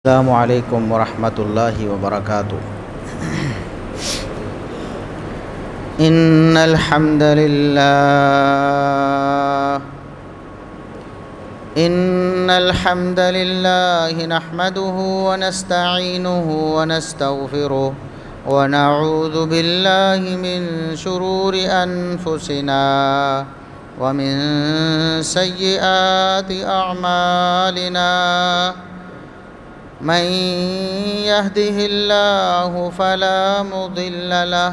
السلام علیکم ورحمۃ اللہ وبرکاتہ۔ ان الحمد للہ نحمده ونستعینه ونستغفره ونعوذ باللہ من شرور انفسنا ومن سیئات اعمالنا، من يهده الله فلا مضل له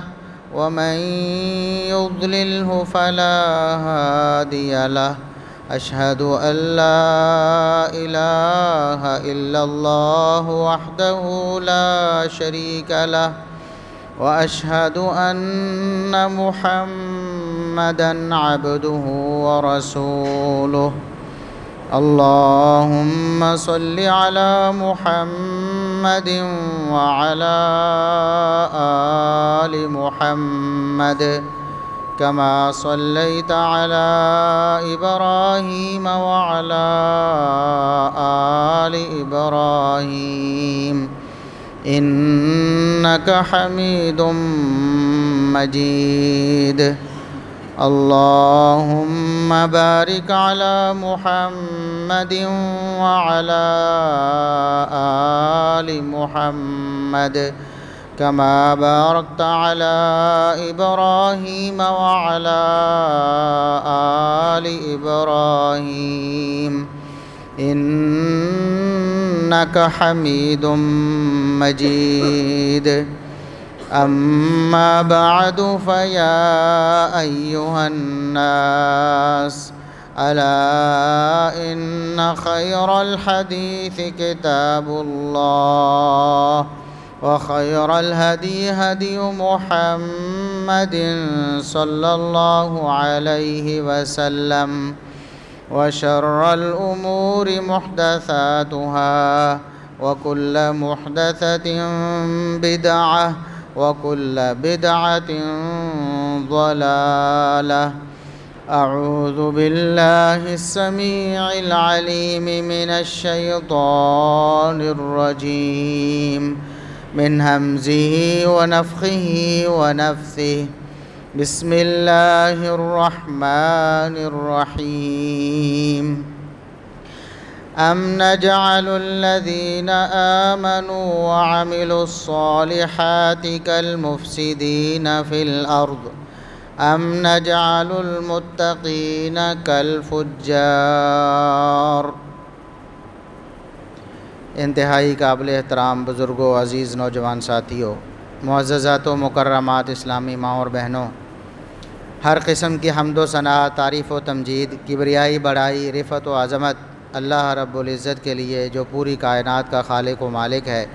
ومن يضلله فلا هادي له، أشهد أن لا إله إلا الله وحده لا شريك له، وأشهد أن محمدًا عبده ورسوله۔ اللهم صل على محمد وعلى آل محمد كما صليت على إبراهيم وعلى آل إبراهيم إنك حميد مجيد۔ اللهم بارك على محمد وعلى آل محمد كما باركت على إبراهيم وعلى آل إبراهيم إنك حميد مجيد۔ أما بعد، فيا أيها الناس، ألا إن خير الحديث كتاب الله، وخير الهدي هدي محمد صلى الله عليه وسلم، وشر الأمور محدثاتها، وكل محدثة بدعة، وكل بدعة ضلالة۔ أعوذ بالله السميع العليم من الشيطان الرجيم، من همزه ونفخه ونفثه۔ بسم الله الرحمن الرحيم۔ أم نجعل الذين آمنوا وعملوا الصالحات كالمفسدين في الأرض، أم نجعل المتقين كالفجار۔ انتہائی قابل احترام بزرگوں، عزیز نوجوان ساتھیوں، معززات و مکرمات اسلامی ماں اور بہنوں، ہر قسم کی حمد و ثنا، تعریف و تمجید، کبریائی، بڑائی، رفعت و عظمت اللہ رب العزت کے لیے جو پوری کائنات کا خالق و مالک ہے۔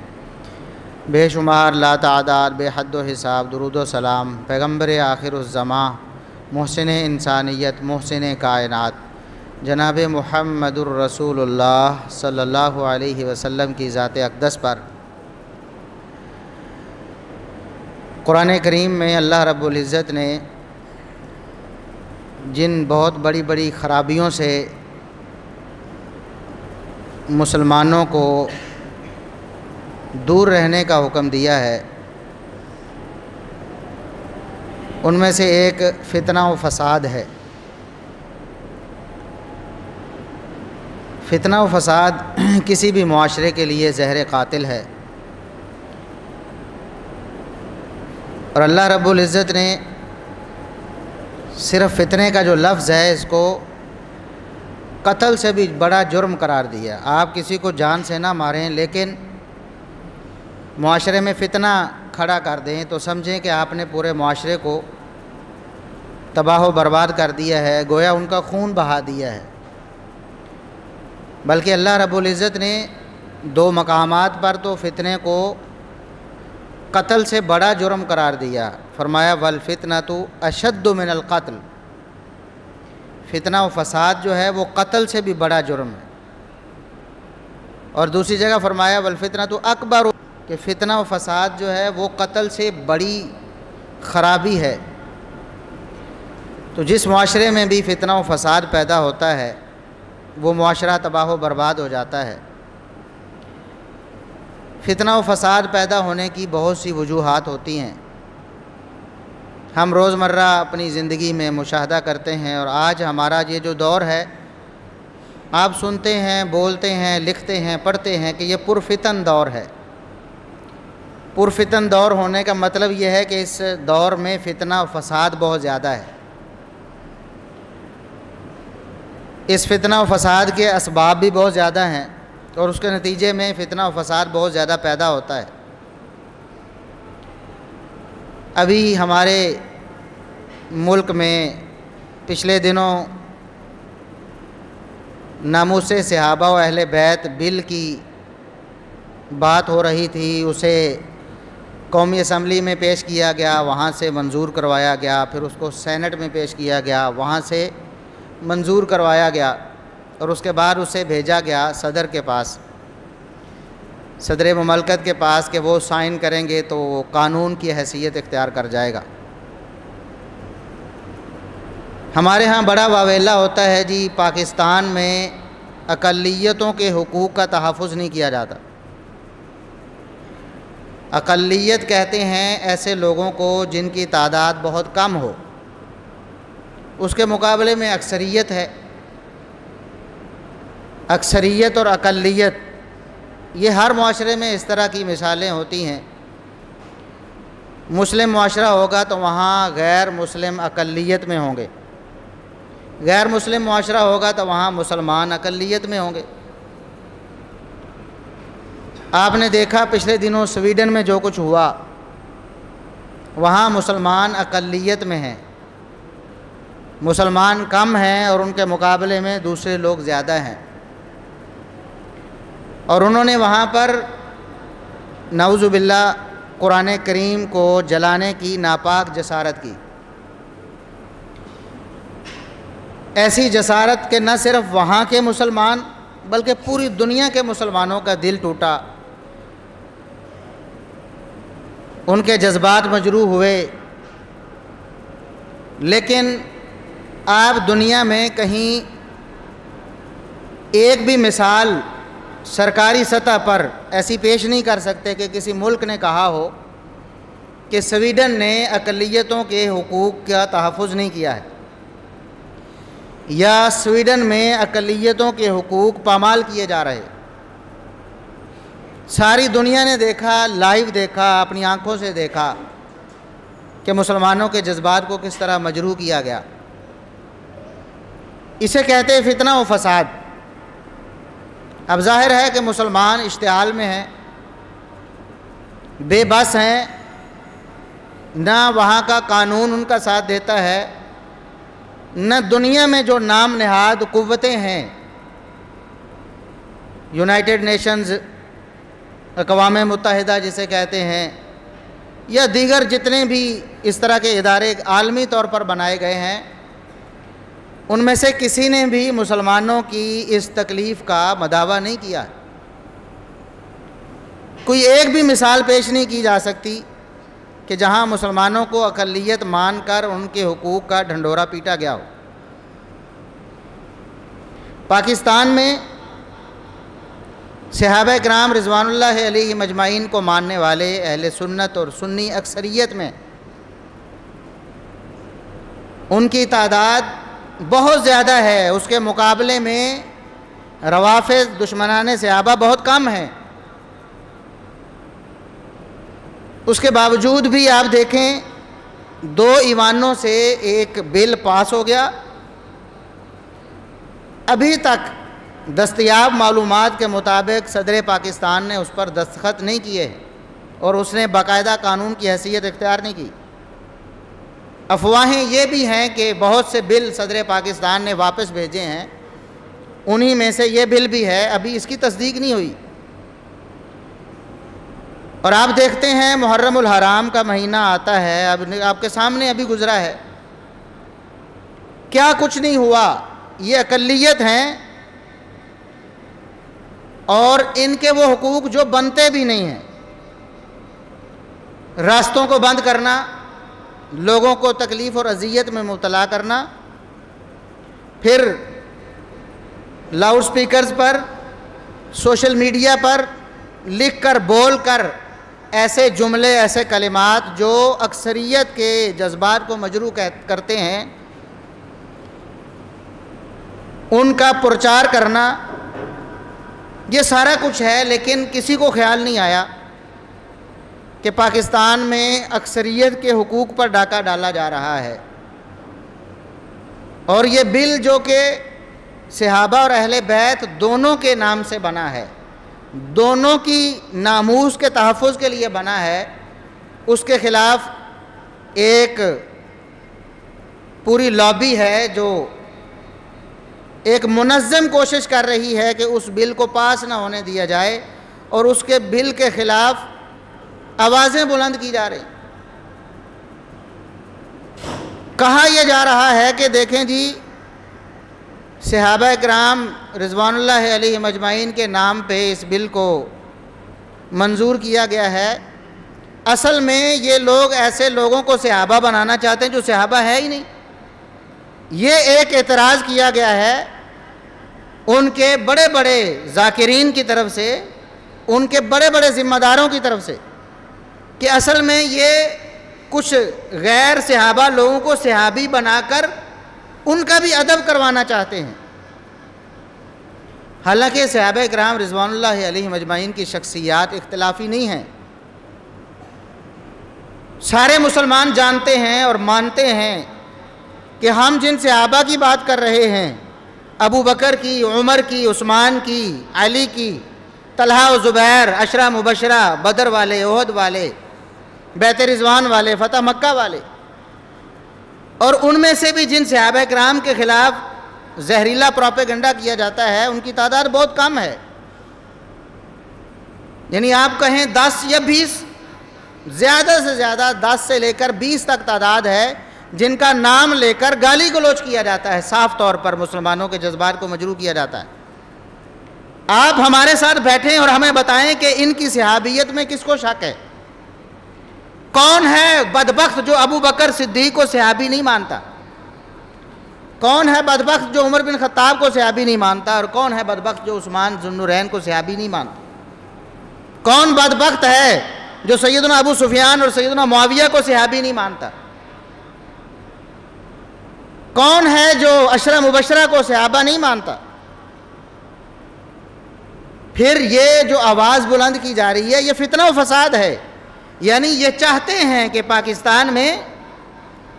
بے شمار لا تعداد، بے حد و حساب درود و سلام پیغمبر آخر الزماں، محسن انسانیت، محسن کائنات، جناب محمد الرسول اللہ صلی اللہ علیہ وسلم کی ذات اقدس پر۔ قرآن کریم میں اللہ رب العزت نے جن بہت بڑی بڑی خرابیوں سے مسلمانوں کو دور رہنے کا حکم دیا ہے، ان میں سے ایک فتنہ و فساد ہے۔ فتنہ و فساد کسی بھی معاشرے کے لیے زہر قاتل ہے، اور اللہ رب العزت نے صرف فتنے کا جو لفظ ہے اس کو قتل سے بھی بڑا جرم قرار دیا۔ آپ کسی کو جان سے نہ ماریں، لیکن معاشرے میں فتنہ کھڑا کر دیں تو سمجھیں کہ آپ نے پورے معاشرے کو تباہ و برباد کر دیا ہے، گویا ان کا خون بہا دیا ہے۔ بلکہ اللہ رب العزت نے دو مقامات پر تو فتنے کو قتل سے بڑا جرم قرار دیا، فرمایا والفتنۃ اشد من القتل۔ فتنہ و فساد جو ہے وہ قتل سے بھی بڑا جرم ہے، اور دوسری جگہ فرمایا والفتنۃ اکبر، کہ فتنہ و فساد جو ہے وہ قتل سے بڑی خرابی ہے۔ تو جس معاشرے میں بھی فتنہ و فساد پیدا ہوتا ہے وہ معاشرہ تباہ و برباد ہو جاتا ہے۔ فتنہ و فساد پیدا ہونے کی بہت سی وجوہات ہوتی ہیں، ہم روزمرہ اپنی زندگی میں مشاہدہ کرتے ہیں، اور آج ہمارا یہ جو دور ہے آپ سنتے ہیں، بولتے ہیں، لکھتے ہیں، پڑھتے ہیں کہ یہ پرفتن دور ہے۔ پرفتن دور ہونے کا مطلب یہ ہے کہ اس دور میں فتنہ و فساد بہت زیادہ ہے۔ اس فتنہ و فساد کے اسباب بھی بہت زیادہ ہیں، اور اس کے نتیجے میں فتنہ و فساد بہت زیادہ پیدا ہوتا ہے۔ ابھی ہمارے ملک میں پچھلے دنوں ناموس صحابہ و اہل بیت بل کی بات ہو رہی تھی، اسے قومی اسمبلی میں پیش کیا گیا، وہاں سے منظور کروایا گیا، پھر اس کو سینٹ میں پیش کیا گیا، وہاں سے منظور کروایا گیا، اور اس کے بعد اسے بھیجا گیا صدر کے پاس، صدر مملکت کے پاس، کہ وہ سائن کریں گے تو وہ قانون کی حیثیت اختیار کر جائے گا۔ ہمارے ہاں بڑا واویلا ہوتا ہے جی، پاکستان میں اقلیتوں کے حقوق کا تحفظ نہیں کیا جاتا۔ اقلیت کہتے ہیں ایسے لوگوں کو جن کی تعداد بہت کم ہو، اس کے مقابلے میں اکثریت ہے۔ اکثریت اور اقلیت یہ ہر معاشرے میں اس طرح کی مثالیں ہوتی ہیں۔ مسلم معاشرہ ہوگا تو وہاں غیر مسلم اقلیت میں ہوں گے، غیر مسلم معاشرہ ہوگا تو وہاں مسلمان اقلیت میں ہوں گے۔ آپ نے دیکھا پچھلے دنوں سویڈن میں جو کچھ ہوا، وہاں مسلمان اقلیت میں ہیں، مسلمان کم ہیں اور ان کے مقابلے میں دوسرے لوگ زیادہ ہیں، اور انہوں نے وہاں پر نعوذ باللہ قرآن کریم کو جلانے کی ناپاک جسارت کی۔ ایسی جسارت کہ نہ صرف وہاں کے مسلمان بلکہ پوری دنیا کے مسلمانوں کا دل ٹوٹا، ان کے جذبات مجروح ہوئے۔ لیکن آپ دنیا میں کہیں ایک بھی مثال سرکاری سطح پر ایسی پیش نہیں کر سکتے کہ کسی ملک نے کہا ہو کہ سویڈن نے اقلیتوں کے حقوق کا تحفظ نہیں کیا ہے، یا سویڈن میں اقلیتوں کے حقوق پامال کیے جا رہے۔ ساری دنیا نے دیکھا، لائیو دیکھا، اپنی آنکھوں سے دیکھا کہ مسلمانوں کے جذبات کو کس طرح مجروح کیا گیا۔ اسے کہتے ہیں فتنہ و فساد۔ اب ظاہر ہے کہ مسلمان اشتعال میں ہیں، بے بس ہیں، نہ وہاں کا قانون ان کا ساتھ دیتا ہے، نہ دنیا میں جو نام نہاد قوتیں ہیں، یونائٹڈ نیشنز، اقوام متحدہ جسے کہتے ہیں، یا دیگر جتنے بھی اس طرح کے ادارے عالمی طور پر بنائے گئے ہیں، ان میں سے کسی نے بھی مسلمانوں کی اس تکلیف کا مداوع نہیں کیا۔ کوئی ایک بھی مثال پیش نہیں کی جا سکتی کہ جہاں مسلمانوں کو اقلیت مان کر ان کے حقوق کا ڈھنڈورا پیٹا گیا ہو۔ پاکستان میں صحابہ کرام رضوان اللہ علیہ مجمعین کو ماننے والے اہل سنت اور سنی اکثریت میں ان کی تعداد بہت زیادہ ہے، اس کے مقابلے میں روافض دشمنان صحابہ بہت کم ہیں۔ اس کے باوجود بھی آپ دیکھیں 2 ایوانوں سے ایک بل پاس ہو گیا، ابھی تک دستیاب معلومات کے مطابق صدر پاکستان نے اس پر دستخط نہیں کیے اور اس نے باقاعدہ قانون کی حیثیت اختیار نہیں کی۔ افواہیں یہ بھی ہیں کہ بہت سے بل صدر پاکستان نے واپس بھیجے ہیں، انہی میں سے یہ بل بھی ہے، ابھی اس کی تصدیق نہیں ہوئی۔ اور آپ دیکھتے ہیں محرم الحرام کا مہینہ آتا ہے، اب آپ کے سامنے ابھی گزرا ہے، کیا کچھ نہیں ہوا۔ یہ اقلیت ہیں اور ان کے وہ حقوق جو بنتے بھی نہیں ہیں، راستوں کو بند کرنا، لوگوں کو تکلیف اور اذیت میں مبتلا کرنا، پھر لاؤڈ سپیکرز پر، سوشل میڈیا پر لکھ کر بول کر ایسے جملے ایسے کلمات جو اکثریت کے جذبات کو مجروح کرتے ہیں ان کا پرچار کرنا، یہ سارا کچھ ہے، لیکن کسی کو خیال نہیں آیا کہ پاکستان میں اکثریت کے حقوق پر ڈاکہ ڈالا جا رہا ہے، اور یہ بل جو کہ صحابہ اور اہل بیت دونوں کے نام سے بنا ہے، دونوں کی ناموس کے تحفظ کے لیے بنا ہے، اس کے خلاف ایک پوری لابی ہے جو ایک منظم کوشش کر رہی ہے کہ اس بل کو پاس نہ ہونے دیا جائے، اور اس کے بل کے خلاف آوازیں بلند کی جا رہی۔ کہا یہ جا رہا ہے کہ دیکھیں جی، صحابہ کرام رضوان اللہ علیہم اجمعین کے نام پہ اس بل کو منظور کیا گیا ہے، اصل میں یہ لوگ ایسے لوگوں کو صحابہ بنانا چاہتے ہیں جو صحابہ ہے ہی نہیں۔ یہ ایک اعتراض کیا گیا ہے ان کے بڑے بڑے ذاکرین کی طرف سے، ان کے بڑے بڑے ذمہ داروں کی طرف سے، کہ اصل میں یہ کچھ غیر صحابہ لوگوں کو صحابی بنا کر ان کا بھی ادب کروانا چاہتے ہیں۔ حالانکہ صحابہ کرام رضوان اللہ علیہم اجمعین کی شخصیات اختلافی نہیں ہیں، سارے مسلمان جانتے ہیں اور مانتے ہیں کہ ہم جن صحابہ کی بات کر رہے ہیں، ابو بکر کی، عمر کی، عثمان کی، علی کی، طلحہ و زبیر، عشرہ مبشرہ، بدر والے، احد والے، بیت رضوان والے، فتح مکہ والے، اور ان میں سے بھی جن صحابہ کرام کے خلاف زہریلا پروپیگنڈا کیا جاتا ہے ان کی تعداد بہت کم ہے، یعنی آپ کہیں 10 یا 20، زیادہ سے زیادہ 10 سے لے کر 20 تک تعداد ہے جن کا نام لے کر گالی گلوچ کیا جاتا ہے، صاف طور پر مسلمانوں کے جذبات کو مجروح کیا جاتا ہے۔ آپ ہمارے ساتھ بیٹھیں اور ہمیں بتائیں کہ ان کی صحابیت میں کس کو شک ہے؟ کون ہے بدبخت جو ابو بکر صدیق کو صحابی نہیں مانتا؟ کون ہے بدبخت جو عمر بن خطاب کو صحابی نہیں مانتا؟ اور کون ہے بدبخت جو عثمان ذو النورین کو صحابی نہیں مانتا؟ کون بدبخت ہے جو سیدنا ابو سفیان اور سیدنا معاویہ کو صحابی نہیں مانتا؟ کون ہے جو عشرہ مبشرہ کو صحابہ نہیں مانتا؟ پھر یہ جو آواز بلند کی جا رہی ہے یہ فتنہ و فساد ہے، یعنی یہ چاہتے ہیں کہ پاکستان میں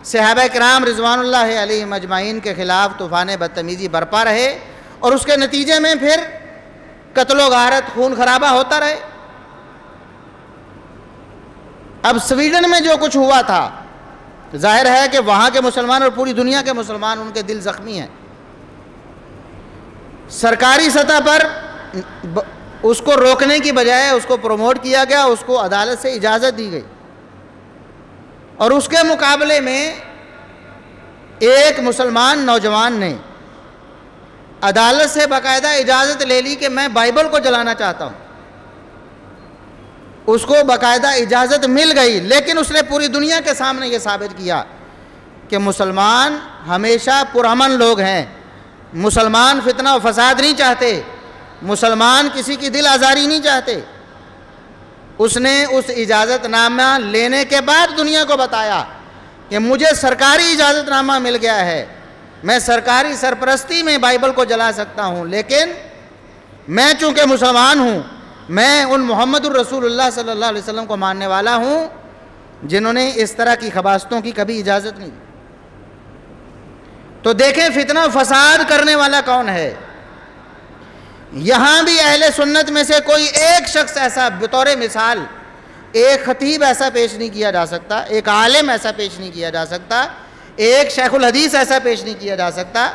صحابہ کرام رضوان اللہ علیہم اجمعین کے خلاف طوفان بدتمیزی برپا رہے، اور اس کے نتیجے میں پھر قتل و غارت، خون خرابہ ہوتا رہے۔ اب سویڈن میں جو کچھ ہوا تھا، ظاہر ہے کہ وہاں کے مسلمان اور پوری دنیا کے مسلمان ان کے دل زخمی ہیں۔ سرکاری سطح پر اس کو روکنے کی بجائے اس کو پروموٹ کیا گیا، اس کو عدالت سے اجازت دی گئی، اور اس کے مقابلے میں ایک مسلمان نوجوان نے عدالت سے باقاعدہ اجازت لے لی کہ میں بائبل کو جلانا چاہتا ہوں، اس کو باقاعدہ اجازت مل گئی، لیکن اس نے پوری دنیا کے سامنے یہ ثابت کیا کہ مسلمان ہمیشہ پرامن لوگ ہیں، مسلمان فتنہ و فساد نہیں چاہتے، مسلمان کسی کی دل آزاری نہیں چاہتے۔ اس نے اس اجازت نامہ لینے کے بعد دنیا کو بتایا کہ مجھے سرکاری اجازت نامہ مل گیا ہے، میں سرکاری سرپرستی میں بائبل کو جلا سکتا ہوں، لیکن میں چونکہ مسلمان ہوں، میں ان محمد الرسول اللہ صلی اللہ علیہ وسلم کو ماننے والا ہوں جنہوں نے اس طرح کی خباثتوں کی کبھی اجازت نہیں دی۔ تو دیکھیں فتنہ و فساد کرنے والا کون ہے۔ یہاں بھی اہل سنت میں سے کوئی ایک شخص ایسا بطور مثال، ایک خطیب ایسا پیش نہیں کیا جا سکتا، ایک عالم ایسا پیش نہیں کیا جا سکتا، ایک شیخ الحدیث ایسا پیش نہیں کیا جا سکتا۔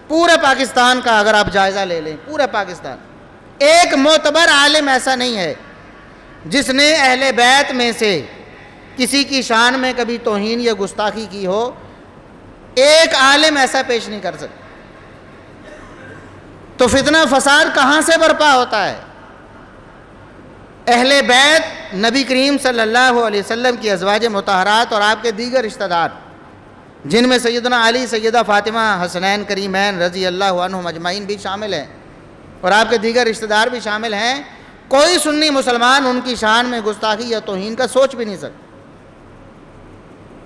پورے پاکستان کا اگر آپ جائزہ لے لیں، پورے پاکستان، ایک معتبر عالم ایسا نہیں ہے جس نے اہل بیت میں سے کسی کی شان میں کبھی توہین یا گستاخی کی ہو، ایک عالم ایسا پیش نہیں کر سکتا۔ تو فتنہ فساد کہاں سے برپا ہوتا ہے؟ اہل بیت نبی کریم صلی اللہ علیہ وسلم کی ازواج مطہرات اور آپ کے دیگر رشتہ دار، جن میں سیدنا علی، سیدہ فاطمہ، حسنین کریمین رضی اللہ عنہم اجمعین بھی شامل ہیں، اور آپ کے دیگر رشتہ دار بھی شامل ہیں، کوئی سنی مسلمان ان کی شان میں گستاخی یا توہین کا سوچ بھی نہیں سکتا۔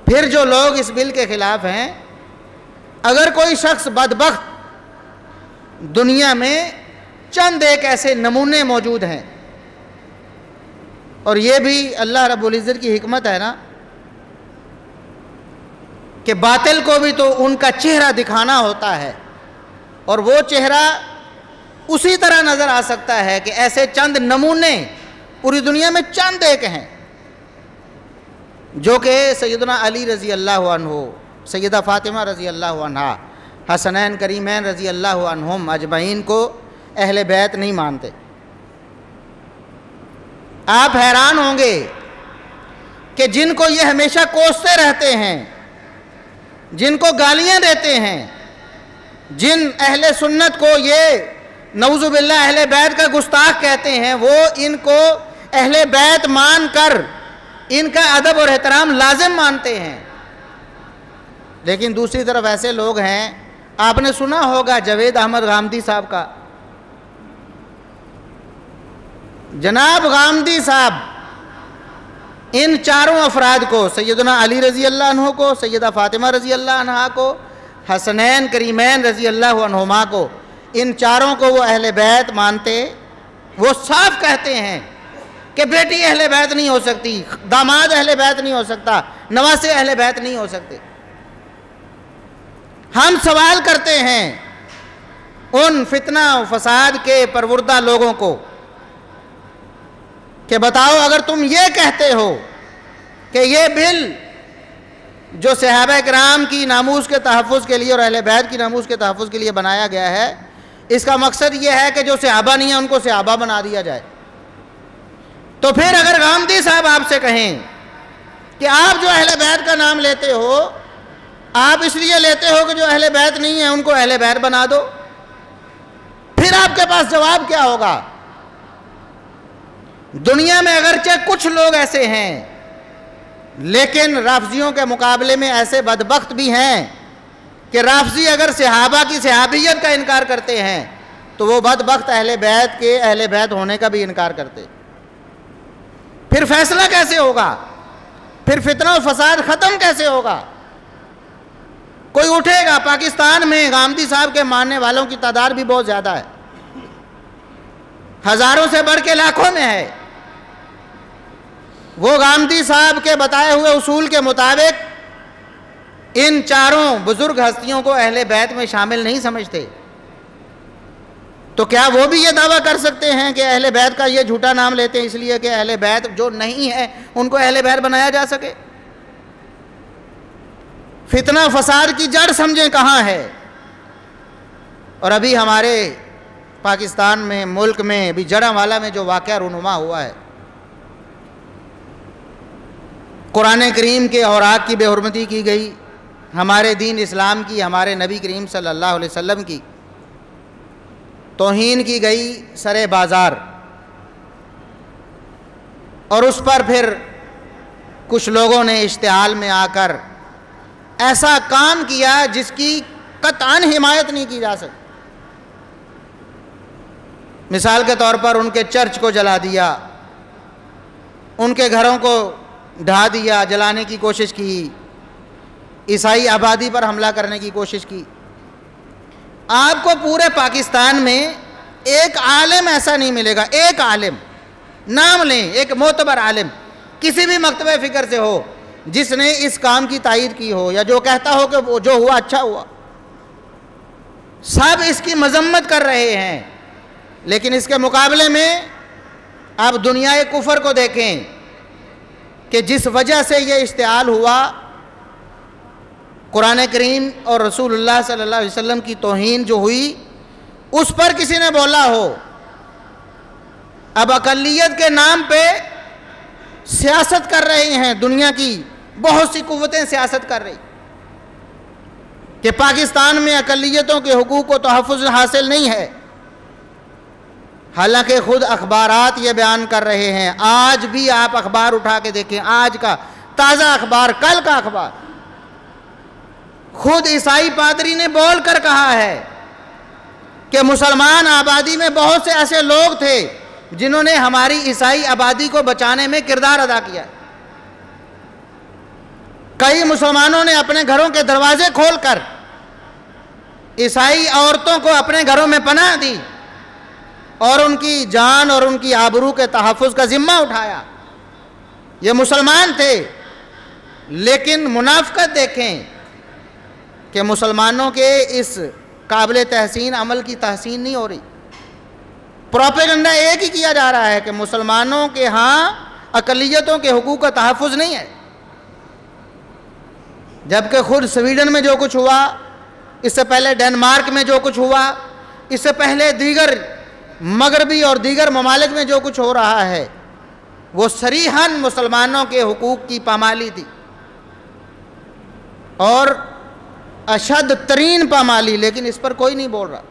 پھر جو لوگ اس بل کے خلاف ہیں، اگر کوئی شخص بدبخت دنیا میں چند ایک ایسے نمونے موجود ہیں، اور یہ بھی اللہ رب العزت کی حکمت ہے نا کہ باطل کو بھی تو ان کا چہرہ دکھانا ہوتا ہے، اور وہ چہرہ اسی طرح نظر آ سکتا ہے کہ ایسے چند نمونے پوری دنیا میں چند ایک ہیں، جو کہ سیدنا علی رضی اللہ عنہ، سیدہ فاطمہ رضی اللہ عنہا، حسنین کریمین رضی اللہ عنہم اجمعین کو اہل بیت نہیں مانتے۔ آپ حیران ہوں گے کہ جن کو یہ ہمیشہ کوستے رہتے ہیں، جن کو گالیاں دیتے ہیں، جن اہل سنت کو یہ نعوذ باللہ اہل بیت کا گستاخ کہتے ہیں، وہ ان کو اہل بیت مان کر ان کا ادب اور احترام لازم مانتے ہیں۔ لیکن دوسری طرف ایسے لوگ ہیں، آپ نے سنا ہوگا جاوید احمد غامدی صاحب کا۔ جناب غامدی صاحب ان چاروں افراد کو، سیدنا علی رضی اللہ عنہ کو، سیدہ فاطمہ رضی اللہ عنہا کو، حسنین کریمین رضی اللہ عنہما کو، ان چاروں کو وہ اہل بیت مانتے۔ وہ صاف کہتے ہیں کہ بیٹی اہل بیت نہیں ہو سکتی، داماد اہل بیت نہیں ہو سکتا، نواسے اہل بیت نہیں ہو سکتے۔ ہم سوال کرتے ہیں ان فتنہ و فساد کے پروردہ لوگوں کو کہ بتاؤ، اگر تم یہ کہتے ہو کہ یہ بل جو صحابہ کرام کی ناموس کے تحفظ کے لیے اور اہل بیت کی ناموس کے تحفظ کے لیے بنایا گیا ہے، اس کا مقصد یہ ہے کہ جو صحابہ نہیں ہیں ان کو صحابہ بنا دیا جائے، تو پھر اگر غامدی صاحب آپ سے کہیں کہ آپ جو اہل بیت کا نام لیتے ہو، آپ اس لیے لیتے ہو کہ جو اہل بیت نہیں ہیں ان کو اہل بیت بنا دو، پھر آپ کے پاس جواب کیا ہوگا؟ دنیا میں اگرچہ کچھ لوگ ایسے ہیں، لیکن رافضیوں کے مقابلے میں ایسے بدبخت بھی ہیں کہ رافضی اگر صحابہ کی صحابیت کا انکار کرتے ہیں تو وہ بدبخت اہل بیت کے اہل بیت ہونے کا بھی انکار کرتے۔ پھر فیصلہ کیسے ہوگا؟ پھر فتنہ و فساد ختم کیسے ہوگا؟ کوئی اٹھے گا؟ پاکستان میں غامدی صاحب کے ماننے والوں کی تعداد بھی بہت زیادہ ہے، ہزاروں سے بڑھ کے لاکھوں میں ہے۔ وہ غامدی صاحب کے بتائے ہوئے اصول کے مطابق ان چاروں بزرگ ہستیوں کو اہل بیت میں شامل نہیں سمجھتے، تو کیا وہ بھی یہ دعویٰ کر سکتے ہیں کہ اہل بیت کا یہ جھوٹا نام لیتے ہیں اس لیے کہ اہل بیت جو نہیں ہے ان کو اہل بیت بنایا جا سکے؟ فتنہ فساد کی جڑ سمجھیں کہاں ہے۔ اور ابھی ہمارے پاکستان میں، ملک میں، ابھی جڑاوالا میں جو واقعہ رونما ہوا ہے، قرآن کریم کے اوراق کی بے حرمتی کی گئی، ہمارے دین اسلام کی، ہمارے نبی کریم صلی اللہ علیہ وسلم کی توہین کی گئی سرے بازار، اور اس پر پھر کچھ لوگوں نے اشتعال میں آ کر ایسا کام کیا جس کی قطعاً حمایت نہیں کی جا سکتی۔ مثال کے طور پر ان کے چرچ کو جلا دیا، ان کے گھروں کو ڈھا دیا، جلانے کی کوشش کی، عیسائی آبادی پر حملہ کرنے کی کوشش کی۔ آپ کو پورے پاکستان میں ایک عالم ایسا نہیں ملے گا، ایک عالم، نام لیں ایک معتبر عالم کسی بھی مکتبہ فکر سے ہو جس نے اس کام کی تائید کی ہو یا جو کہتا ہو کہ وہ جو ہوا اچھا ہوا۔ سب اس کی مذمت کر رہے ہیں، لیکن اس کے مقابلے میں آپ دنیا کفر کو دیکھیں کہ جس وجہ سے یہ اشتعال ہوا، قرآن کریم اور رسول اللہ صلی اللہ علیہ وسلم کی توہین جو ہوئی، اس پر کسی نے بولا ہو۔ اب اقلیت کے نام پہ سیاست کر رہے ہیں، دنیا کی بہت سی قوتیں سیاست کر رہی کہ پاکستان میں اقلیتوں کے حقوق کو تحفظ حاصل نہیں ہے، حالانکہ خود اخبارات یہ بیان کر رہے ہیں۔ آج بھی آپ اخبار اٹھا کے دیکھیں، آج کا تازہ اخبار، کل کا اخبار، خود عیسائی پادری نے بول کر کہا ہے کہ مسلمان آبادی میں بہت سے ایسے لوگ تھے جنہوں نے ہماری عیسائی آبادی کو بچانے میں کردار ادا کیا. کئی مسلمانوں نے اپنے گھروں کے دروازے کھول کر عیسائی عورتوں کو اپنے گھروں میں پناہ دی اور ان کی جان اور ان کی آبرو کے تحفظ کا ذمہ اٹھایا. یہ مسلمان تھے، لیکن منافقت دیکھیں کہ مسلمانوں کے اس قابل تحسین عمل کی تحسین نہیں ہو رہی. پروپیگنڈا ایک ہی کیا جا رہا ہے کہ مسلمانوں کے ہاں اقلیتوں کے حقوق کا تحفظ نہیں ہے، جبکہ خود سویڈن میں جو کچھ ہوا، اس سے پہلے ڈنمارک میں جو کچھ ہوا، اس سے پہلے دیگر مغربی اور دیگر ممالک میں جو کچھ ہو رہا ہے، وہ صریحاً مسلمانوں کے حقوق کی پامالی تھی، اور اشد ترین پامالی. لیکن اس پر کوئی نہیں بول رہا.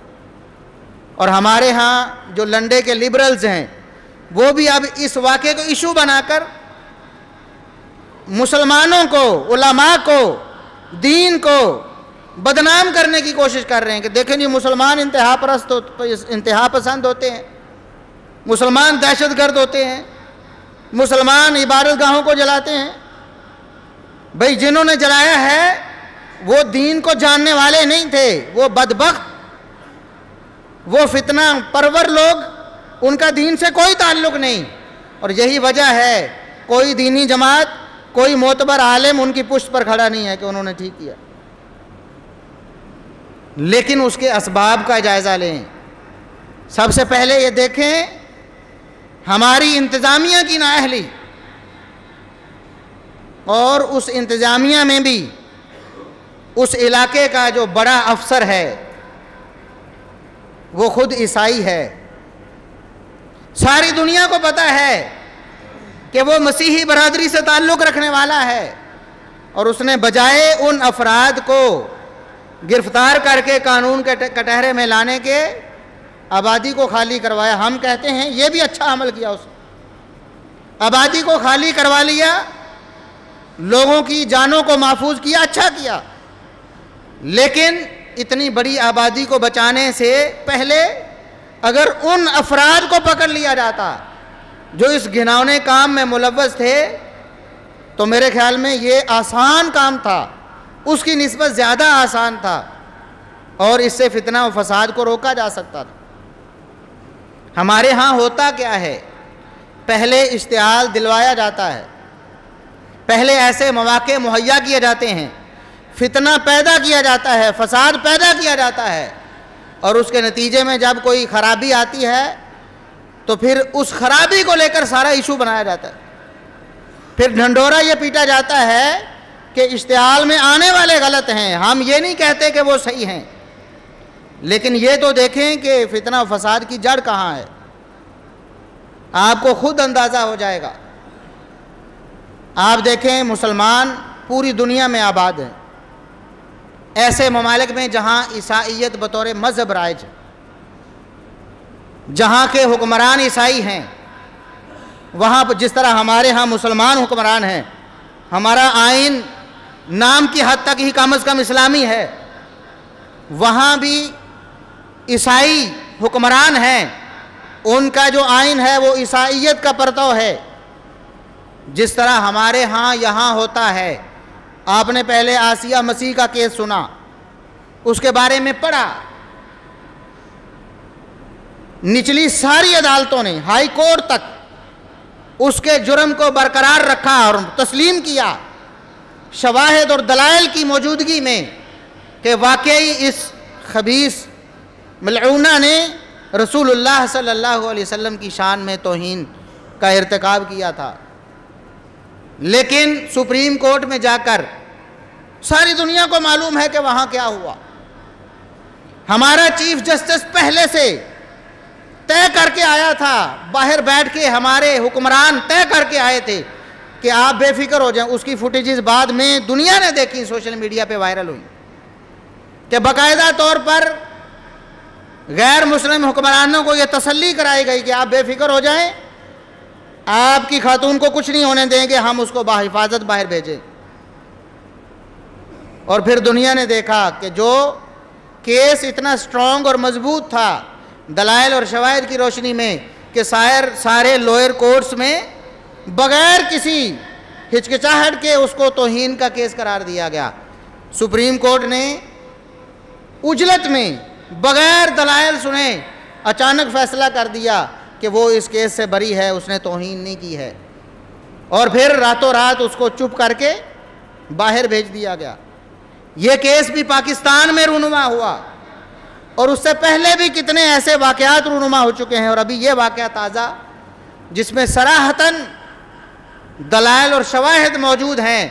اور ہمارے ہاں جو لنڈے کے لبرلز ہیں وہ بھی اب اس واقعے کو ایشو بنا کر مسلمانوں کو، علماء کو، دین کو بدنام کرنے کی کوشش کر رہے ہیں کہ دیکھیں جی مسلمان انتہا پسند ہوتے ہیں، مسلمان دہشت گرد ہوتے ہیں، مسلمان عبادت گاہوں کو جلاتے ہیں. بھئی جنہوں نے جلایا ہے وہ دین کو جاننے والے نہیں تھے، وہ بدبخت، وہ فتنہ پرور لوگ، ان کا دین سے کوئی تعلق نہیں. اور یہی وجہ ہے کوئی دینی جماعت، کوئی معتبر عالم ان کی پشت پر کھڑا نہیں ہے کہ انہوں نے ٹھیک کیا. لیکن اس کے اسباب کا جائزہ لیں. سب سے پہلے یہ دیکھیں ہماری انتظامیہ کی نااہلی، اور اس انتظامیہ میں بھی اس علاقے کا جو بڑا افسر ہے وہ خود عیسائی ہے. ساری دنیا کو پتہ ہے کہ وہ مسیحی برادری سے تعلق رکھنے والا ہے، اور اس نے بجائے ان افراد کو گرفتار کر کے قانون کے کٹہرے میں لانے کے آبادی کو خالی کروایا. ہم کہتے ہیں یہ بھی اچھا عمل کیا، اس نے آبادی کو خالی کروا لیا، لوگوں کی جانوں کو محفوظ کیا، اچھا کیا. لیکن اتنی بڑی آبادی کو بچانے سے پہلے اگر ان افراد کو پکڑ لیا جاتا جو اس گھناؤنے کام میں ملوث تھے تو میرے خیال میں یہ آسان کام تھا، اس کی نسبت زیادہ آسان تھا، اور اس سے فتنہ و فساد کو روکا جا سکتا تھا. ہمارے ہاں ہوتا کیا ہے، پہلے اشتعال دلوایا جاتا ہے، پہلے ایسے مواقع مہیا کیے جاتے ہیں، فتنہ پیدا کیا جاتا ہے، فساد پیدا کیا جاتا ہے، اور اس کے نتیجے میں جب کوئی خرابی آتی ہے تو پھر اس خرابی کو لے کر سارا ایشو بنایا جاتا ہے. پھر ڈھنڈورا یہ پیٹا جاتا ہے کہ اشتعال میں آنے والے غلط ہیں. ہم یہ نہیں کہتے کہ وہ صحیح ہیں، لیکن یہ تو دیکھیں کہ فتنہ و فساد کی جڑ کہاں ہے. آپ کو خود اندازہ ہو جائے گا. آپ دیکھیں مسلمان پوری دنیا میں آباد ہیں، ایسے ممالک میں جہاں عیسائیت بطور مذہب رائج ہے، جہاں کے حکمران عیسائی ہیں، وہاں پر جس طرح ہمارے ہاں مسلمان حکمران ہیں، ہمارا آئین نام کی حد تک ہی کم از کم اسلامی ہے، وہاں بھی عیسائی حکمران ہیں، ان کا جو آئین ہے وہ عیسائیت کا پرتو ہے. جس طرح ہمارے ہاں یہاں ہوتا ہے. آپ نے پہلے آسیہ مسیح کا کیس سنا، اس کے بارے میں پڑھا. نچلی ساری عدالتوں نے ہائی کورٹ تک اس کے جرم کو برقرار رکھا اور تسلیم کیا شواہد اور دلائل کی موجودگی میں کہ واقعی اس خبیث ملعونہ نے رسول اللہ صلی اللہ علیہ وسلم کی شان میں توہین کا ارتکاب کیا تھا. لیکن سپریم کورٹ میں جا کر ساری دنیا کو معلوم ہے کہ وہاں کیا ہوا. ہمارا چیف جسٹس پہلے سے طے کر کے آیا تھا، باہر بیٹھ کے ہمارے حکمران طے کر کے آئے تھے کہ آپ بے فکر ہو جائیں. اس کی فوٹیجز بعد میں دنیا نے دیکھی، سوشل میڈیا پہ وائرل ہوئی، کہ باقاعدہ طور پر غیر مسلم حکمرانوں کو یہ تسلی کرائی گئی کہ آپ بے فکر ہو جائیں، آپ کی خاتون کو کچھ نہیں ہونے دیں گے، ہم اس کو بحفاظت باہر بھیجیں. اور پھر دنیا نے دیکھا کہ جو کیس اتنا سٹرونگ اور مضبوط تھا، دلائل اور شواہد کی روشنی میں کہ سارے لوئر کورٹس میں بغیر کسی ہچکچاہٹ کے اس کو توہین کا کیس قرار دیا گیا. سپریم کورٹ نے اجلت میں بغیر دلائل سنے اچانک فیصلہ کر دیا کہ وہ اس کیس سے بری ہے, اس نے توہین نہیں کی ہے, اور پھر راتوں رات اس کو چپ کر کے باہر بھیج دیا گیا. یہ کیس بھی پاکستان میں رونما ہوا, اور اس سے پہلے بھی کتنے ایسے واقعات رونما ہو چکے ہیں, اور ابھی یہ واقعہ تازہ جس میں صراحتاً دلائل اور شواہد موجود ہیں,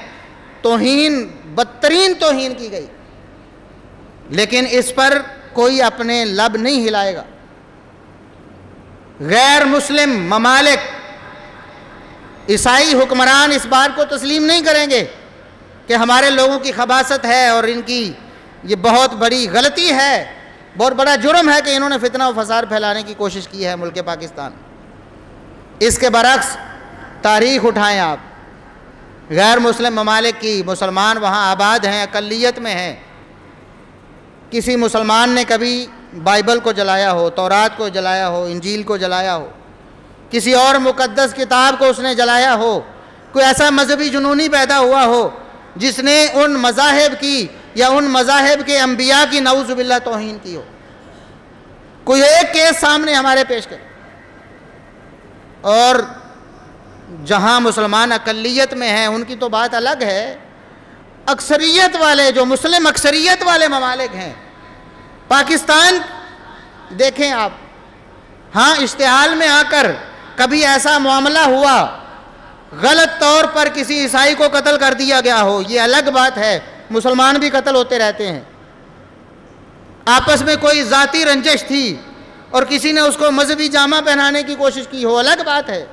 توہین, بدترین توہین کی گئی, لیکن اس پر کوئی اپنے لب نہیں ہلائے گا. غیر مسلم ممالک, عیسائی حکمران اس بات کو تسلیم نہیں کریں گے کہ ہمارے لوگوں کی خباثت ہے اور ان کی یہ بہت بڑی غلطی ہے, بہت بڑا جرم ہے کہ انہوں نے فتنہ و فساد پھیلانے کی کوشش کی ہے ملک پاکستان. اس کے برعکس تاریخ اٹھائیں آپ, غیر مسلم ممالک کی, مسلمان وہاں آباد ہیں, اقلیت میں ہیں. کسی مسلمان نے کبھی بائبل کو جلایا ہو, تورات کو جلایا ہو, انجیل کو جلایا ہو, کسی اور مقدس کتاب کو اس نے جلایا ہو, کوئی ایسا مذہبی جنونی پیدا ہوا ہو جس نے ان مذاہب کی یا ان مذاہب کے انبیاء کی نعوذ باللہ توہین کی ہو, کوئی ایک کیس سامنے ہمارے پیش کرے. اور جہاں مسلمان اقلیت میں ہیں ان کی تو بات الگ ہے, اکثریت والے جو مسلم اکثریت والے ممالک ہیں, پاکستان دیکھیں آپ, ہاں اشتعال میں آ کر کبھی ایسا معاملہ ہوا, غلط طور پر کسی عیسائی کو قتل کر دیا گیا ہو, یہ الگ بات ہے, مسلمان بھی قتل ہوتے رہتے ہیں. آپس میں کوئی ذاتی رنجش تھی اور کسی نے اس کو مذہبی جامہ پہنانے کی کوشش کی ہو, الگ بات ہے.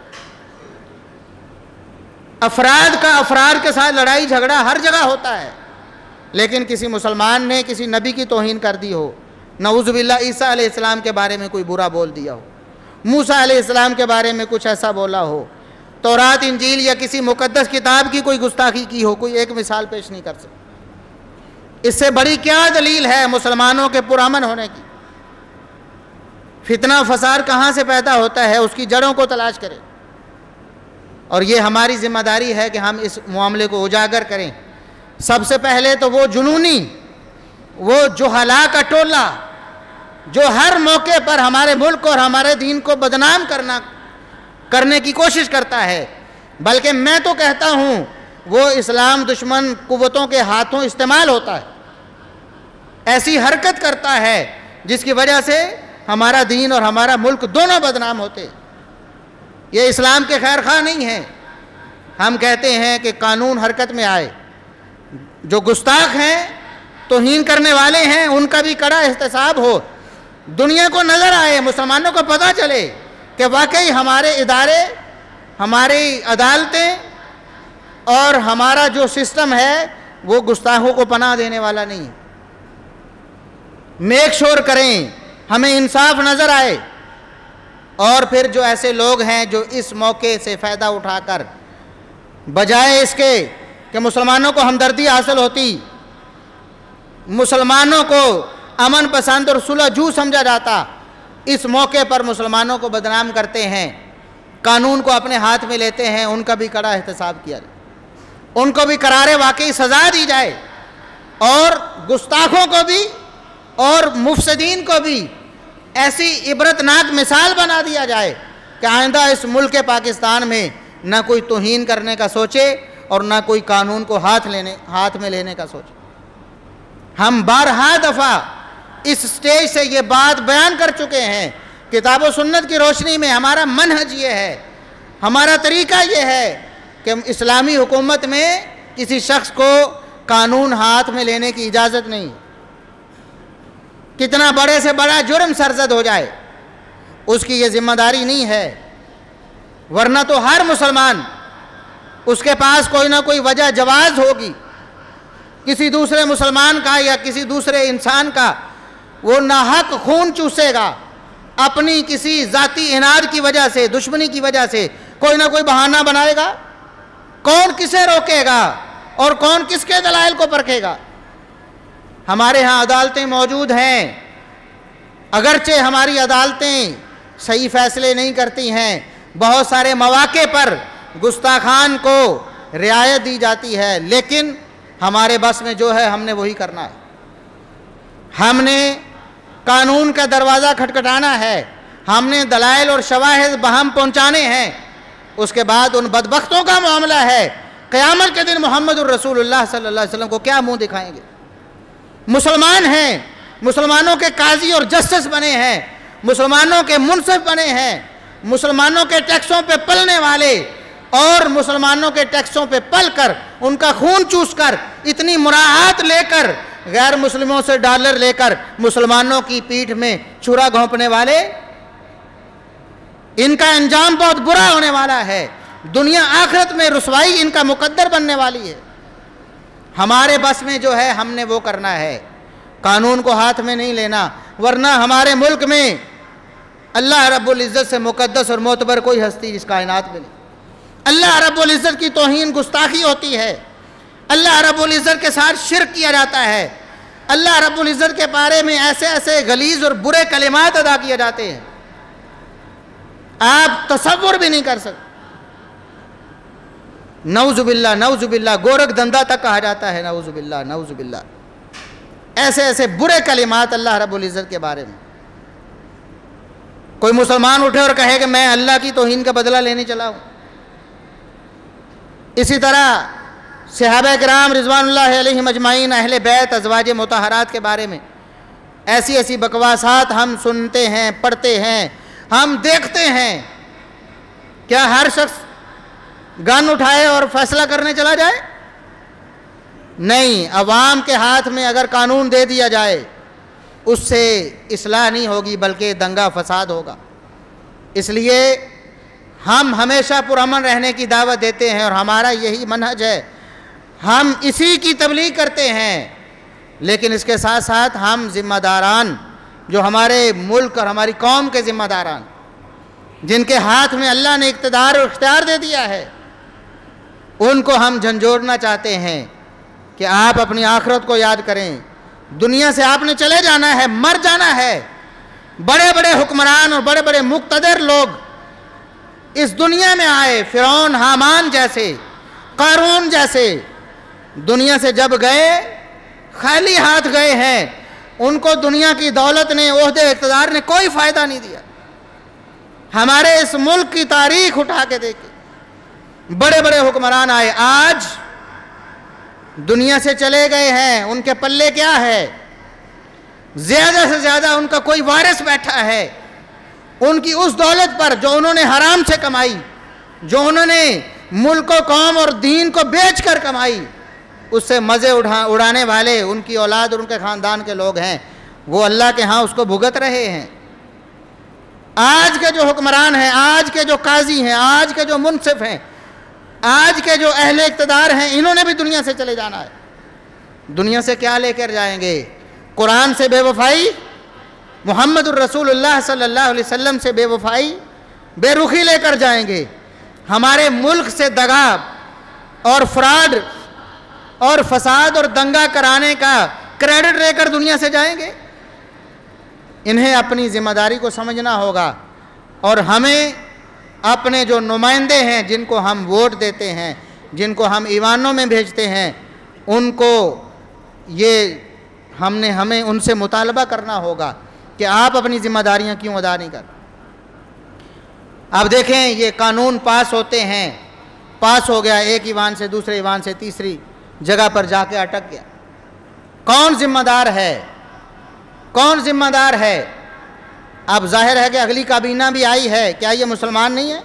افراد کا افراد کے ساتھ لڑائی جھگڑا ہر جگہ ہوتا ہے, لیکن کسی مسلمان نے کسی نبی کی توہین کر دی ہو, نعوذ باللہ عیسیٰ علیہ السلام کے بارے میں کوئی برا بول دیا ہو, موسیٰ علیہ السلام کے بارے میں کچھ ایسا بولا ہو, تورات انجیل یا کسی مقدس کتاب کی کوئی گستاخی کی ہو, کوئی ایک مثال پیش نہیں کر سکتا. اس سے بڑی کیا دلیل ہے مسلمانوں کے پرامن ہونے کی؟ فتنہ فساد کہاں سے پیدا ہوتا ہے, اس کی جڑوں کو تلاش کریں, اور یہ ہماری ذمہ داری ہے کہ ہم اس معاملے کو اجاگر کریں. سب سے پہلے تو وہ جنونی, وہ جہلا کا ٹولہ جو ہر موقع پر ہمارے ملک اور ہمارے دین کو بدنام کرنے کی کوشش کرتا ہے, بلکہ میں تو کہتا ہوں وہ اسلام دشمن قوتوں کے ہاتھوں استعمال ہوتا ہے, ایسی حرکت کرتا ہے جس کی وجہ سے ہمارا دین اور ہمارا ملک دونوں بدنام ہوتے. یہ اسلام کے خیر خواہ نہیں ہیں. ہم کہتے ہیں کہ قانون حرکت میں آئے, جو گستاخ ہیں, توہین کرنے والے ہیں, ان کا بھی کڑا احتساب ہو, دنیا کو نظر آئے, مسلمانوں کو پتہ چلے کہ واقعی ہمارے ادارے, ہماری عدالتیں اور ہمارا جو سسٹم ہے وہ گستاخوں کو پناہ دینے والا نہیں. میک شور کریں, ہمیں انصاف نظر آئے. اور پھر جو ایسے لوگ ہیں جو اس موقع سے فائدہ اٹھا کر بجائے اس کے کہ مسلمانوں کو ہمدردی حاصل ہوتی, مسلمانوں کو امن پسند اور صلح جو سمجھا جاتا, اس موقع پر مسلمانوں کو بدنام کرتے ہیں, قانون کو اپنے ہاتھ میں لیتے ہیں. ان کا بھی کڑا احتساب کیا جائے, ان کو بھی قرار واقعی سزا دی جائے, اور گستاخوں کو بھی اور مفسدین کو بھی ایسی عبرتناک مثال بنا دیا جائے کہ آئندہ اس ملک پاکستان میں نہ کوئی توہین کرنے کا سوچے اور نہ کوئی قانون کو ہاتھ میں لینے کا سوچے. ہم بارہا دفعہ اس سٹیج سے یہ بات بیان کر چکے ہیں, کتاب و سنت کی روشنی میں ہمارا منہج یہ ہے, ہمارا طریقہ یہ ہے کہ اسلامی حکومت میں کسی شخص کو قانون ہاتھ میں لینے کی اجازت نہیں. کتنا بڑے سے بڑا جرم سرزد ہو جائے اس کی یہ ذمہ داری نہیں ہے, ورنہ تو ہر مسلمان اس کے پاس کوئی نہ کوئی وجہ جواز ہوگی, کسی دوسرے مسلمان کا یا کسی دوسرے انسان کا وہ ناحق خون چوسے گا, اپنی کسی ذاتی اناد کی وجہ سے, دشمنی کی وجہ سے کوئی نہ کوئی بہانہ بنائے گا. کون کسے روکے گا اور کون کس کے دلائل کو پرکھے گا؟ ہمارے ہاں عدالتیں موجود ہیں, اگرچہ ہماری عدالتیں صحیح فیصلے نہیں کرتی ہیں، بہت سارے مواقع پر گستاخان کو رعایت دی جاتی ہے، لیکن ہمارے بس میں جو ہے ہم نے وہی کرنا ہے۔ ہم نے قانون کا دروازہ کھٹکھٹانا ہے، ہم نے دلائل اور شواہد بہم پہنچانے ہیں۔ اس کے بعد ان بدبختوں کا معاملہ ہے، قیامت کے دن محمد الرسول اللہ صلی اللہ علیہ وسلم کو کیا منہ دکھائیں گے؟ مسلمان ہیں، مسلمانوں کے قاضی اور جسٹس بنے ہیں، مسلمانوں کے منصف بنے ہیں، مسلمانوں کے ٹیکسوں پہ پلنے والے، اور مسلمانوں کے ٹیکسوں پہ پل کر ان کا خون چوس کر اتنی مراعات لے کر غیر مسلموں سے ڈالر لے کر مسلمانوں کی پیٹھ میں چھرا گھونپنے والے، ان کا انجام بہت برا ہونے والا ہے۔ دنیا آخرت میں رسوائی ان کا مقدر بننے والی ہے۔ ہمارے بس میں جو ہے ہم نے وہ کرنا ہے، قانون کو ہاتھ میں نہیں لینا، ورنہ ہمارے ملک میں اللہ رب العزت سے مقدس اور معتبر کوئی ہستی اس کائنات میں نہیں۔ اللہ رب العزت کی توہین گستاخی ہوتی ہے، اللہ رب العزت کے ساتھ شرک کیا جاتا ہے، اللہ رب العزت کے بارے میں ایسے ایسے غلیظ اور برے کلمات ادا کیے جاتے ہیں، آپ تصور بھی نہیں کر سکتے۔ نعوذ باللہ نعوذ باللہ، گورکھ دھندا تک کہا جاتا ہے، نعوذ باللہ نعوذ باللہ، ایسے ایسے برے کلمات اللہ رب العزت کے بارے میں۔ کوئی مسلمان اٹھے اور کہے کہ میں اللہ کی توہین کا بدلہ لینے چلا ہوں۔ اسی طرح صحابہ کرام رضوان اللہ علیہم اجمعین، اہل بیت، ازواج مطہرات کے بارے میں ایسی ایسی بکواسات ہم سنتے ہیں، پڑھتے ہیں، ہم دیکھتے ہیں۔ کیا ہر شخص گن اٹھائے اور فیصلہ کرنے چلا جائے؟ نہیں، عوام کے ہاتھ میں اگر قانون دے دیا جائے اس سے اصلاح نہیں ہوگی بلکہ دنگا فساد ہوگا۔ اس لیے ہم ہمیشہ پرامن رہنے کی دعوت دیتے ہیں اور ہمارا یہی منہج ہے، ہم اسی کی تبلیغ کرتے ہیں، لیکن اس کے ساتھ ساتھ ہم ذمہ داران جو ہمارے ملک اور ہماری قوم کے ذمہ داران، جن کے ہاتھ میں اللہ نے اقتدار اور اختیار دے دیا ہے، ان کو ہم جھنجھوڑنا چاہتے ہیں کہ آپ اپنی آخرت کو یاد کریں، دنیا سے آپ نے چلے جانا ہے، مر جانا ہے۔ بڑے بڑے حکمران اور بڑے بڑے مقتدر لوگ اس دنیا میں آئے، فرعون، حامان جیسے، قارون جیسے، دنیا سے جب گئے خالی ہاتھ گئے ہیں، ان کو دنیا کی دولت نے، عہدے اقتدار نے کوئی فائدہ نہیں دیا۔ ہمارے اس ملک کی تاریخ اٹھا کے دیکھیں، بڑے بڑے حکمران آئے، آج دنیا سے چلے گئے ہیں، ان کے پلے کیا ہے؟ زیادہ سے زیادہ ان کا کوئی وارث بیٹھا ہے، ان کی اس دولت پر جو انہوں نے حرام سے کمائی، جو انہوں نے ملک و قوم اور دین کو بیچ کر کمائی، اس سے مزے اڑانے والے ان کی اولاد اور ان کے خاندان کے لوگ ہیں، وہ اللہ کے ہاں اس کو بھگت رہے ہیں۔ آج کے جو حکمران ہیں، آج کے جو قاضی ہیں، آج کے جو منصف ہیں، آج کے جو اہل اقتدار ہیں، انہوں نے بھی دنیا سے چلے جانا ہے۔ دنیا سے کیا لے کر جائیں گے؟ قرآن سے بے وفائی، محمد الرسول اللہ صلی اللہ علیہ وسلم سے بے وفائی، بے رخی لے کر جائیں گے۔ ہمارے ملک سے دغا اور فراڈ اور فساد اور دنگا کرانے کا کریڈٹ لے کر دنیا سے جائیں گے۔ انہیں اپنی ذمہ داری کو سمجھنا ہوگا، اور ہمیں اپنے جو نمائندے ہیں، جن کو ہم ووٹ دیتے ہیں، جن کو ہم ایوانوں میں بھیجتے ہیں، ان کو ہمیں ان سے مطالبہ کرنا ہوگا کہ آپ اپنی ذمہ داریاں کیوں ادا نہیں کرتے۔ اب دیکھیں، یہ قانون پاس ہوتے ہیں، پاس ہو گیا، ایک ایوان سے دوسرے ایوان سے تیسری جگہ پر جا کے اٹک گیا۔ کون ذمہ دار ہے؟ کون ذمہ دار ہے؟ اب ظاہر ہے کہ اگلی کابینہ بھی آئی ہے، کیا یہ مسلمان نہیں ہے؟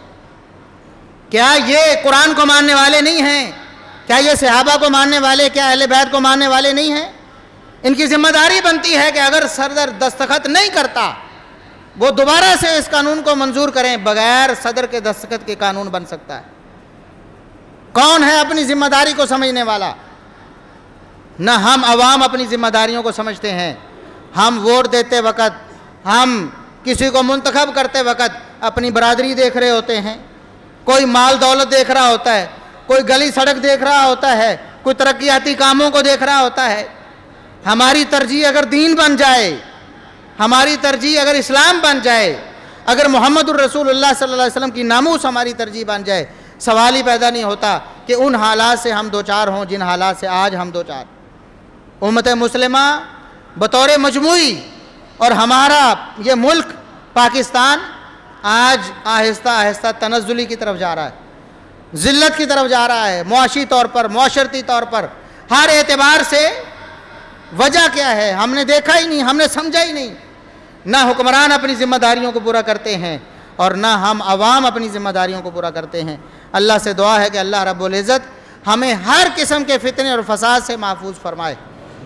کیا یہ قرآن کو ماننے والے نہیں ہیں؟ کیا یہ صحابہ کو ماننے والے، کیا اہل بیت کو ماننے والے نہیں ہیں؟ ان کی ذمہ داری بنتی ہے کہ اگر صدر دستخط نہیں کرتا، وہ دوبارہ سے اس قانون کو منظور کریں۔ بغیر صدر کے دستخط کے قانون بن سکتا ہے۔ کون ہے اپنی ذمہ داری کو سمجھنے والا؟ نہ ہم عوام اپنی ذمہ داریوں کو سمجھتے ہیں۔ ہم ووٹ دیتے وقت، ہم کسی کو منتخب کرتے وقت اپنی برادری دیکھ رہے ہوتے ہیں، کوئی مال دولت دیکھ رہا ہوتا ہے، کوئی گلی سڑک دیکھ رہا ہوتا ہے، کوئی ترقیاتی کاموں کو دیکھ رہا ہوتا ہے۔ ہماری ترجیح اگر دین بن جائے، ہماری ترجیح اگر اسلام بن جائے، اگر محمد الرسول اللہ صلی اللہ علیہ وسلم کی ناموس ہماری ترجیح بن جائے، سوال ہی پیدا نہیں ہوتا کہ ان حالات سے ہم دوچار ہوں جن حالات سے آج ہم دوچار۔ امت مسلمہ بطور مجموعی اور ہمارا یہ ملک پاکستان آج آہستہ آہستہ تنزلی کی طرف جا رہا ہے، ذلت کی طرف جا رہا ہے، معاشی طور پر، معاشرتی طور پر، ہر اعتبار سے۔ وجہ کیا ہے؟ ہم نے دیکھا ہی نہیں، ہم نے سمجھا ہی نہیں۔ نہ حکمران اپنی ذمہ داریوں کو پورا کرتے ہیں اور نہ ہم عوام اپنی ذمہ داریوں کو پورا کرتے ہیں۔ اللہ سے دعا ہے کہ اللہ رب العزت ہمیں ہر قسم کے فتنے اور فساد سے محفوظ فرمائے۔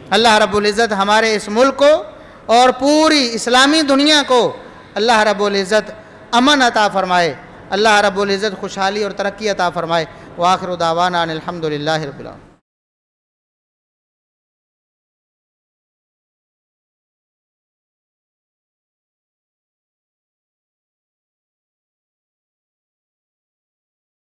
اللہ رب العزت ہمارے اس ملک کو اور پوری اسلامی دنیا کو اللہ رب العزت امن عطا فرمائے، اللہ رب العزت خوشحالی اور ترقی عطا فرمائے۔ وآخر دعوانا ان الحمد للہ رب العالمین۔